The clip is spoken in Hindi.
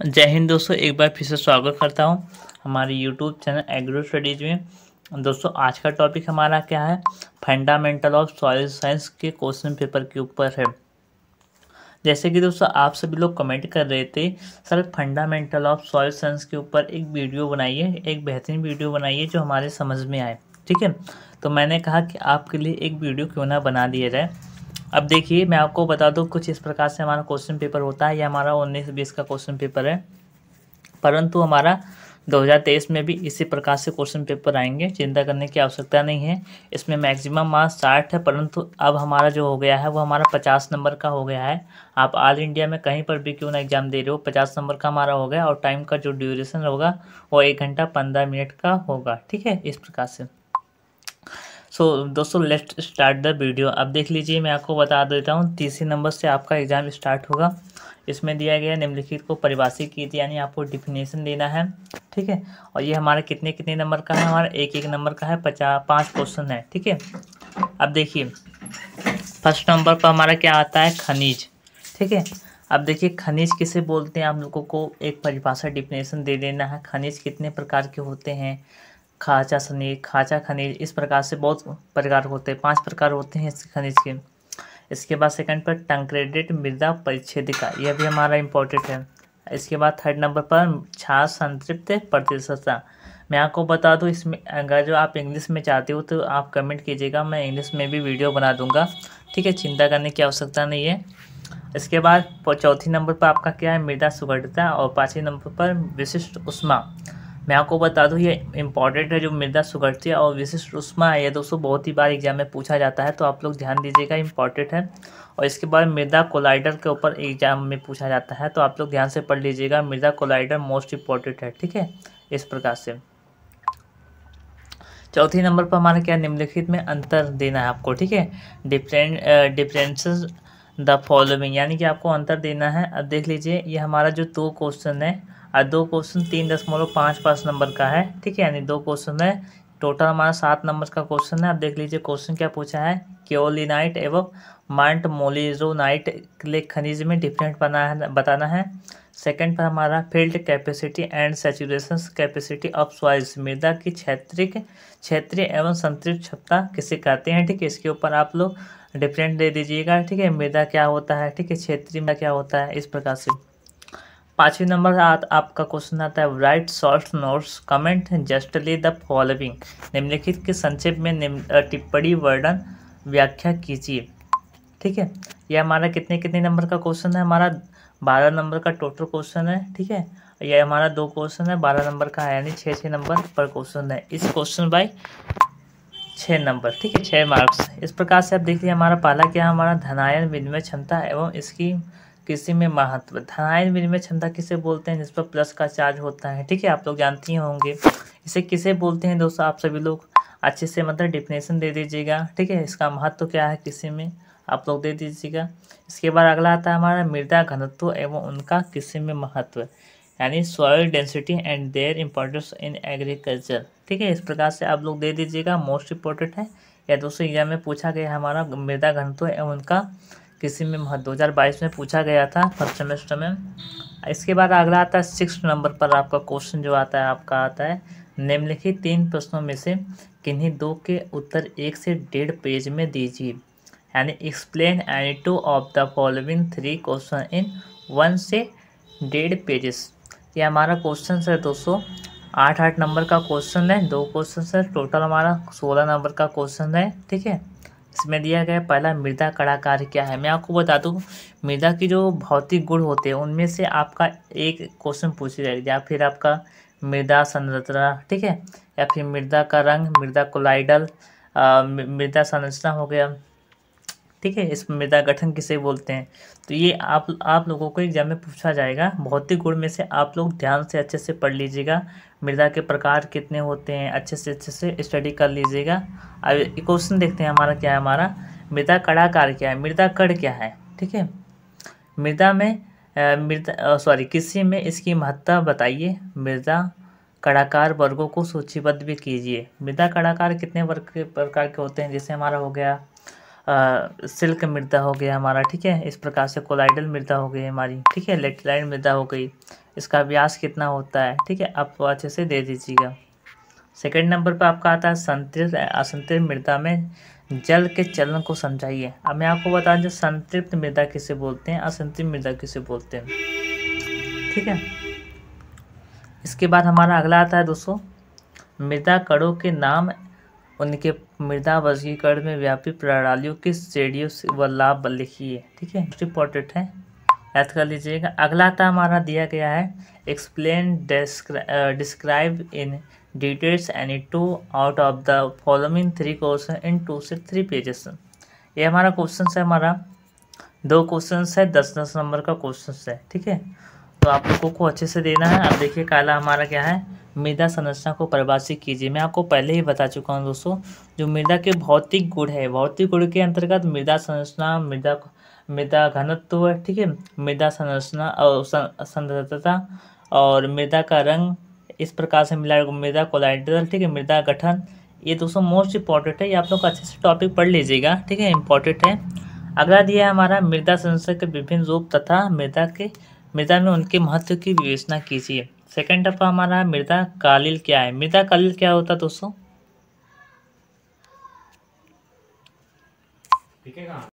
जय हिंद दोस्तों, एक बार फिर से स्वागत करता हूं हमारे यूट्यूब चैनल एग्रो स्टडीज में। दोस्तों आज का टॉपिक हमारा क्या है, फंडामेंटल ऑफ सॉइल साइंस के क्वेश्चन पेपर के ऊपर है। जैसे कि दोस्तों आप सभी लोग कमेंट कर रहे थे sir fundamental of soil science के ऊपर एक वीडियो बनाइए, एक बेहतरीन वीडियो बनाइए जो हमारे समझ में आए। ठीक है, तो मैंने कहा कि आपके लिए एक वीडियो क्यों ना बना दिया जाए। अब देखिए मैं आपको बता दूं, कुछ इस प्रकार से हमारा क्वेश्चन पेपर होता है। ये हमारा 19-20 का क्वेश्चन पेपर है, परंतु हमारा 2023 में भी इसी प्रकार से क्वेश्चन पेपर आएंगे, चिंता करने की आवश्यकता नहीं है। इसमें मैक्सिमम मार्क्स 60 है, परंतु अब हमारा जो हो गया है वो हमारा 50 नंबर का हो गया है। आप ऑल इंडिया में कहीं पर भी क्यों ना एग्जाम दे रहे हो, 50 नंबर का हमारा हो गया। और टाइम का जो ड्यूरेशन होगा वो 1 घंटा 15 मिनट का होगा। ठीक है, इस प्रकार से। दोस्तों लेट्स स्टार्ट द वीडियो। अब देख लीजिए, मैं आपको बता देता हूँ, तीसरे नंबर से आपका एग्जाम स्टार्ट होगा। इसमें दिया गया निम्नलिखित को परिभाषित कीजिए, यानी आपको डिफिनेशन देना है। ठीक है, और ये हमारा कितने कितने नंबर का है, हमारा एक नंबर का है, 5 क्वेश्चन है। ठीक है, अब देखिए फर्स्ट नंबर पर हमारा क्या आता है, खनिज। ठीक है, अब देखिए खनिज किसे बोलते हैं, आप लोगों को एक परिभाषा डिफिनेशन दे देना है। खनिज कितने प्रकार के होते हैं, खाचा खनिज, इस प्रकार से बहुत प्रकार होते हैं, 5 प्रकार होते हैं इस खनिज के। इसके बाद सेकंड पर टंकरेटेड मृदा परिच्छेदिका, यह भी हमारा इम्पोर्टेंट है। इसके बाद थर्ड नंबर पर छाछ संतृप्त प्रतिशतता। मैं आपको बता दूं, इसमें अगर जो आप इंग्लिश में चाहते हो तो आप कमेंट कीजिएगा, मैं इंग्लिश में भी वीडियो बना दूंगा। ठीक है, चिंता करने की आवश्यकता नहीं है। इसके बाद चौथी नंबर पर आपका क्या है, मृदा सुगढ़ता। और 5वें नंबर पर विशिष्ट ऊष्मा। मैं आपको बता दूं ये इंपॉर्टेंट है, जो मृदा सुगढ़ता और विशिष्ट ऊष्मा है, ये दोस्तों बहुत ही बार एग्जाम में पूछा जाता है, तो आप लोग ध्यान दीजिएगा, इंपॉर्टेंट है। और इसके बाद मृदा कोलाइडर के ऊपर एग्जाम में पूछा जाता है, तो आप लोग ध्यान से पढ़ लीजिएगा, मृदा कोलाइडर मोस्ट इंपॉर्टेंट है। ठीक है, इस प्रकार से। चौथी नंबर पर हमारा क्या, निम्नलिखित में अंतर देना है आपको। ठीक है, डिफरेंसेस द फॉलोइंग, यानी कि आपको अंतर देना है। अब देख लीजिए, ये हमारा जो 2 क्वेश्चन है और 2 क्वेश्चन 3.55 नंबर का है। ठीक है, यानी 2 क्वेश्चन है, टोटल हमारा 7 नंबर का क्वेश्चन है। अब देख लीजिए क्वेश्चन क्या पूछा है, केओलिनाइट एवं मांट मोलिजोनाइट के खनिज में डिफरेंट बताना है। सेकंड पर हमारा field capacity and saturation capacity of soils, मृदा की क्षेत्रीय एवं संतृप्त क्षमता किसे कहते हैं। ठीक है, इसके ऊपर आप लोग डिफरेंट दे दीजिएगा। ठीक है, मृदा क्या होता है, ठीक है, क्षेत्रीय मृदा क्या होता है, इस प्रकार से। 5वें नंबर आपका क्वेश्चन आता है, right short notes comment justly the following, निम्नलिखित के संक्षेप में टिप्पणी वर्णन व्याख्या कीजिए। ठीक है, ये हमारा कितने कितने नंबर का क्वेश्चन है, हमारा 12 नंबर का टोटल क्वेश्चन है। ठीक है, ये हमारा 2 क्वेश्चन है, 12 नंबर का है, यानी 6 नंबर पर क्वेश्चन है। इस क्वेश्चन बाय 6 नंबर। ठीक है, 6 मार्क्स। इस प्रकार से आप देखिए, हमारा पहला क्या है, हमारा धनायन विनिमय क्षमता एवं इसकी कृषि में महत्व। धनायन विनिमय क्षमता किसे बोलते हैं, जिस पर प्लस का चार्ज होता है। ठीक है, आप लोग जानती होंगे इसे किसे बोलते हैं। दोस्तों आप सभी लोग अच्छे से मतलब डिफिनेशन दे दीजिएगा। ठीक है, इसका महत्व क्या है कृषि में, आप लोग दे दीजिएगा। इसके बाद अगला आता है हमारा मृदा घनत्व एवं उनका कृषि में महत्व, यानी soil density and there importance in agriculture. ठीक है, इस प्रकार से आप लोग दे दीजिएगा, मोस्ट इम्पोर्टेंट है। या दोस्तों एग्जाम में पूछा गया हमारा मृदा घनत्व एवं उनका कृषि में महत्व, 2022 में पूछा गया था फर्स्ट सेमेस्टर में। इसके बाद अगला आता है 6 नंबर पर आपका क्वेश्चन जो आता है, आपका आता है, निम्नलिखित 3 प्रश्नों में से किन्हीं 2 के उत्तर 1 से 1.5 पेज में दीजिए, यानी explain any 2 of the following 3 question in 1 से 1.5 पेजेस। ये हमारा क्वेश्चन है दोस्तों, 8 नंबर का क्वेश्चन है, 2 क्वेश्चन है, टोटल हमारा 16 नंबर का क्वेश्चन है। ठीक है, इसमें दिया गया पहला, मृदा कड़ाकार क्या है। मैं आपको बता दूं, मृदा की जो भौतिक गुण होते हैं उनमें से आपका एक क्वेश्चन पूछ जाएगा, या फिर आपका मृदा संरचना। ठीक है, या फिर मृदा का रंग, मृदा कोलाइडल, मृदा संरचना हो गया। ठीक है, इस मृदा गठन किसे बोलते हैं। तो ये आप लोगों को एग्जाम में पूछा जाएगा। भौतिक गुण में से आप लोग ध्यान से अच्छे से पढ़ लीजिएगा, मृदा के प्रकार कितने होते हैं, अच्छे से स्टडी कर लीजिएगा। अब क्वेश्चन देखते हैं हमारा क्या है, हमारा मृदा कड़ाकार क्या है, मृदा कण क्या है। ठीक है, मृदा में कृषि में इसकी महत्ता बताइए। मृदा कड़ाकार वर्गों को सूचीबद्ध भी कीजिए। मृदा कड़ाकार कितने वर्ग के प्रकार के होते हैं, जैसे हमारा हो गया सिल्क मृदा हो गया हमारा, ठीक है। इस प्रकार से कोलाइडल मृदा हो गई हमारी, ठीक है। लेटराइट मृदा हो गई, इसका व्यास कितना होता है, ठीक है। आप अच्छे से दे दीजिएगा। सेकंड नंबर पर आपका आता है संतृप्त असंतृप्त मृदा में जल के चलन को समझाइए। अब मैं आपको बता दूं संतृप्त मृदा किसे बोलते हैं, असंतृप्त मृदा किसे बोलते हैं, ठीक है। इसके बाद हमारा अगला आता है दोस्तों मृदा कणों के नाम, उनके मृदा वर्गीकरण में व्यापी प्रणालियों की श्रेणियों व लाभ लिखिए, ठीक है। इंपॉर्टेंट है, याद कर लीजिएगा। अगला आता हमारा दिया गया है explain describe in details any 2 out of the following 3 question in 2 से 3 पेजेस। ये हमारा क्वेश्चन है, हमारा 2 क्वेश्चन है, 10-10 नंबर का क्वेश्चन है, ठीक है। तो आप लोगों को अच्छे से देना है। अब देखिए काला हमारा क्या है, मृदा संरचना को परिभाषित कीजिए। मैं आपको पहले ही बता चुका हूँ दोस्तों, जो मृदा के भौतिक गुण है, भौतिक गुण के अंतर्गत मृदा संरचना, मृदा घनत्व, ठीक है, मृदा संरचना और सांद्रता और मृदा का रंग, इस प्रकार से मिला मृदा कोलाइडल, ठीक है, मृदा गठन। ये दोस्तों मोस्ट इंपॉर्टेंट है, ये आप लोग अच्छे से टॉपिक पढ़ लीजिएगा, ठीक है, इंपॉर्टेंट है। अगला दिया है हमारा मृदा संरचना के विभिन्न रूप तथा मृदा में उनके महत्व की विवेचना कीजिए। सेकंड टप्पा हमारा मृदा कालिल क्या है। मृदा कालिल क्या होता है दोस्तों,